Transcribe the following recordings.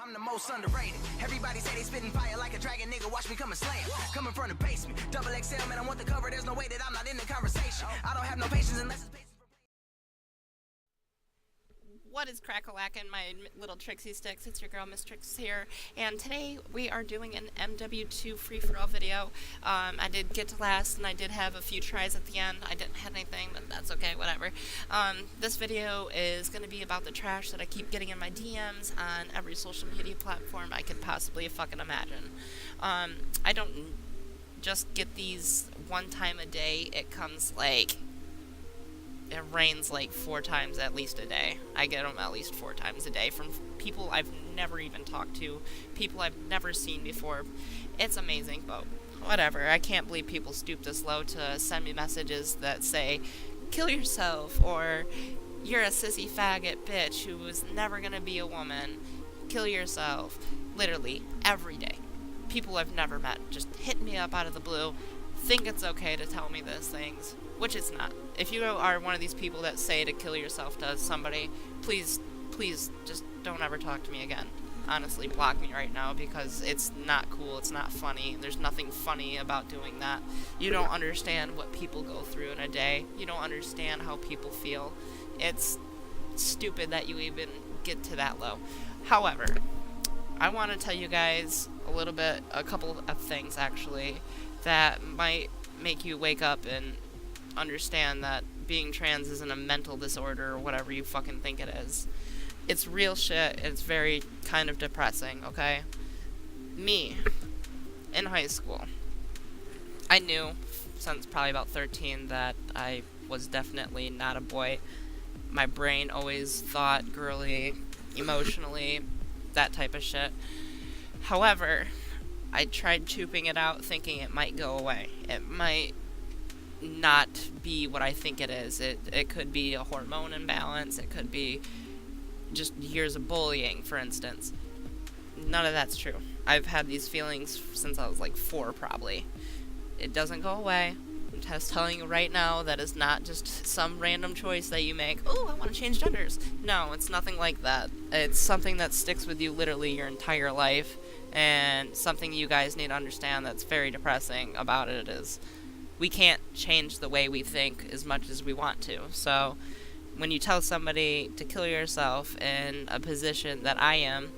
I'm the most underrated. Everybody say they spitting fire like a dragon, nigga. Watch me come and slam. Coming from the basement. Double XL, man, I want the cover. There's no way that I'm not in the conversation. I don't have no patience unless it's What is crack-a-lackin', my little Trixie sticks? It's your girl, Miss Trix here, and today we are doing an Mw2 free-for-all video. I did get to last, and I did have a few tries at the end. I didn't have anything, but that's okay, whatever. This video is going to be about the trash that I keep getting in my DMs on every social media platform I could possibly fucking imagine. I don't just get these one time a day. It comes like... It rains like 4 times at least a day. I get them at least 4 times a day from people I've never even talked to, people I've never seen before. It's amazing, but whatever. I can't believe people stoop this low to send me messages that say, kill yourself, or you're a sissy faggot bitch who was never gonna be a woman. Kill yourself. Literally, every day. People I've never met just hit me up out of the blue, think it's okay to tell me those things. Which it's not. If you are one of these people that say to kill yourself to somebody, please just don't ever talk to me again. Honestly, block me right now because it's not cool, it's not funny. There's nothing funny about doing that. You don't understand what people go through in a day. You don't understand how people feel. It's stupid that you even get to that low. However, I want to tell you guys a couple of things actually, that might make you wake up and understand that being trans isn't a mental disorder or whatever you fucking think it is. It's real shit. It's very kind of depressing, okay? Me, in high school, I knew since probably about 13 that I was definitely not a boy. My brain always thought girly, emotionally, that type of shit. However, I tried chooping it out thinking it might go away. It might not be what I think it is. It could be a hormone imbalance. It could be just years of bullying, for instance. None of that's true. I've had these feelings since I was like 4 probably. It doesn't go away. I'm just telling you right now that is not just some random choice that you make. Oh, I want to change genders. No, it's nothing like that. It's something that sticks with you literally your entire life, and something you guys need to understand that's very depressing about it is we can't change the way we think as much as we want to. So when you tell somebody to kill yourself in a position that I am,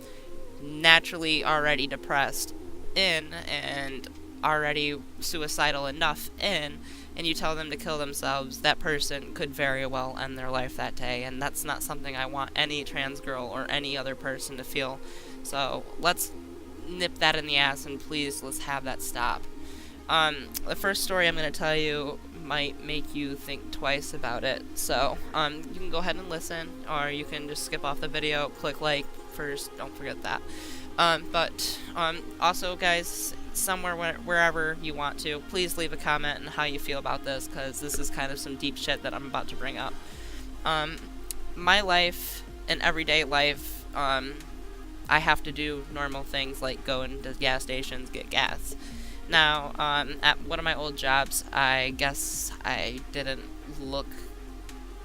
naturally already depressed in and already suicidal enough in, and you tell them to kill themselves, that person could very well end their life that day, and that's not something I want any trans girl or any other person to feel. So let's nip that in the ass, and please, let's have that stop. The first story I'm going to tell you might make you think twice about it, so you can go ahead and listen, or you can just skip off the video, click like first, don't forget that. But also, guys, somewhere, wherever you want to, please leave a comment on how you feel about this, because this is kind of some deep shit that I'm about to bring up. My life, and everyday life, I have to do normal things like go into gas stations, get gas. Now, at one of my old jobs, I guess I didn't look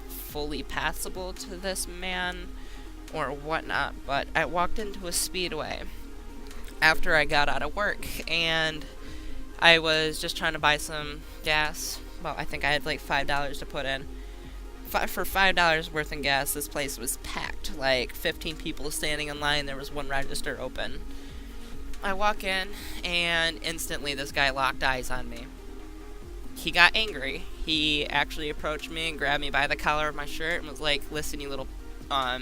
fully passable to this man or whatnot, but I walked into a Speedway after I got out of work, and I was just trying to buy some gas. Well, I think I had like $5 to put in. For $5 worth in gas, this place was packed, like 15 people standing in line. There was one register open. I walk in, and instantly this guy locked eyes on me. He got angry. He actually approached me and grabbed me by the collar of my shirt and was like, listen, you little, I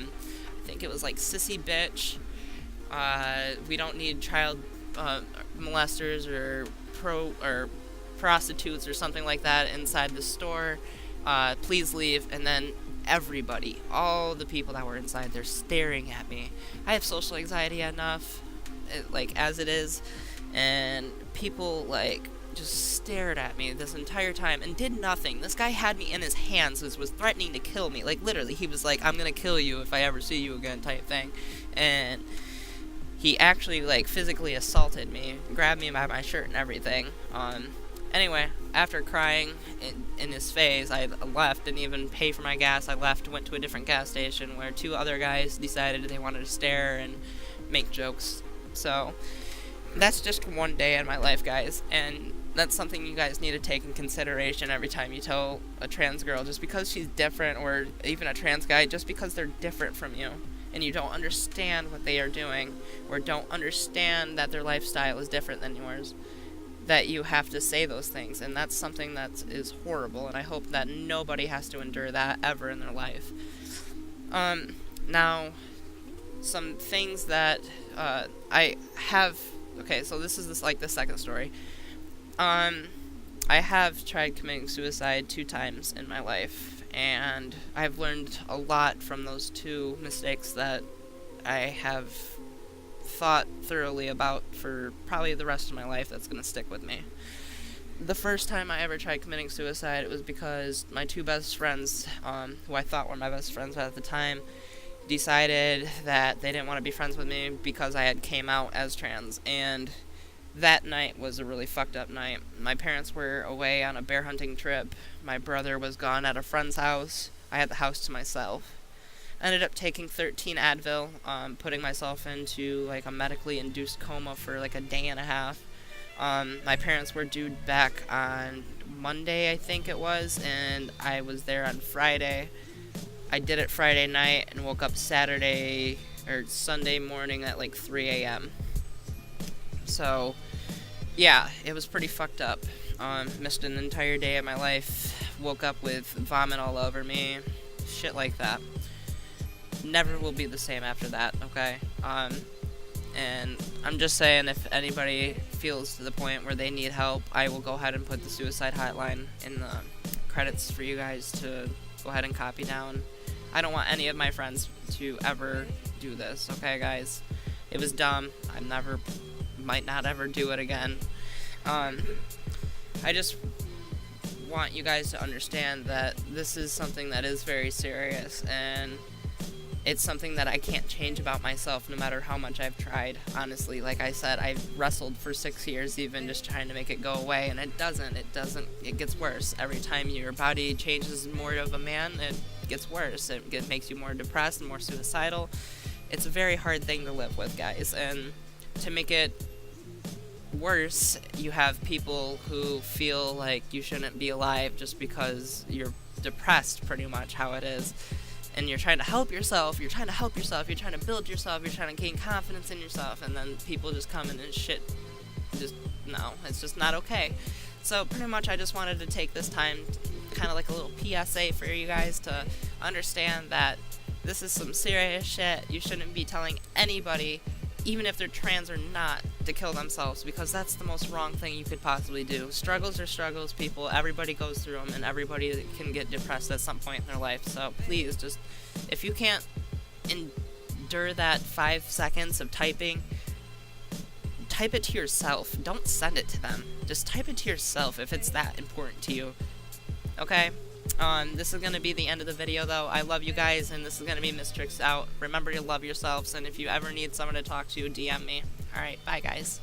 think it was like, sissy bitch. We don't need child molesters or prostitutes or something like that inside the store. Please leave. And then everybody, all the people that were inside, they're staring at me. I have social anxiety enough, like, as it is, and people, like, just stared at me this entire time and did nothing. This guy had me in his hands, was threatening to kill me. Like, literally, he was like, I'm gonna kill you if I ever see you again, type thing. And he actually, like, physically assaulted me, grabbed me by my shirt and everything. Anyway, after crying in his face, I left, didn't even pay for my gas. I left, went to a different gas station where 2 other guys decided they wanted to stare and make jokes. So, that's just one day in my life, guys, and that's something you guys need to take in consideration every time you tell a trans girl, just because she's different, or even a trans guy, just because they're different from you, and you don't understand what they are doing, or don't understand that their lifestyle is different than yours, that you have to say those things, and that's something that is horrible, and I hope that nobody has to endure that ever in their life. Now, some things that I have. Okay, so this is the second story. I have tried committing suicide 2 times in my life, and I've learned a lot from those 2 mistakes that I have thought thoroughly about for probably the rest of my life. That's going to stick with me. The first time I ever tried committing suicide, it was because my 2 best friends, who I thought were my best friends at the time, decided that they didn't want to be friends with me because I had came out as trans, and that night was a really fucked up night. My parents were away on a bear hunting trip. My brother was gone at a friend's house. I had the house to myself. I ended up taking 13 Advil, putting myself into like a medically induced coma for like a day and a half. My parents were due back on Monday, I think it was, and I was there on Friday. I did it Friday night and woke up Saturday or Sunday morning at like 3 a.m. So, yeah, it was pretty fucked up. Missed an entire day of my life. Woke up with vomit all over me. Shit like that. Never will be the same after that, okay? And I'm just saying, if anybody feels to the point where they need help, I will go ahead and put the suicide hotline in the credits for you guys to go ahead and copy down. I don't want any of my friends to ever do this, okay, guys? It was dumb. Might not ever do it again. I just want you guys to understand that this is something that is very serious, and it's something that I can't change about myself no matter how much I've tried. Honestly, like I said, I've wrestled for 6 years even just trying to make it go away, and it doesn't. It gets worse. Every time your body changes more of a man, it gets worse. It makes you more depressed and more suicidal. It's a very hard thing to live with, guys, and to make it worse, you have people who feel like you shouldn't be alive just because you're depressed, pretty much how it is. And you're trying to help yourself, you're trying to build yourself, you're trying to gain confidence in yourself, and then people just come in and shit. No, it's just not okay. So pretty much I just wanted to take this time, kind of like a little PSA for you guys to understand that this is some serious shit. You shouldn't be telling anybody, even if they're trans or not, to kill themselves, because that's the most wrong thing you could possibly do. Struggles are struggles, people. Everybody goes through them, and everybody can get depressed at some point in their life. So please, just, if you can't endure that 5 seconds of typing, type it to yourself. Don't send it to them. Just type it to yourself if it's that important to you. Okay? This is going to be the end of the video, though. I love you guys, and this is going to be Miss Trix out. Remember to love yourselves, and if you ever need someone to talk to, DM me. Alright, bye, guys.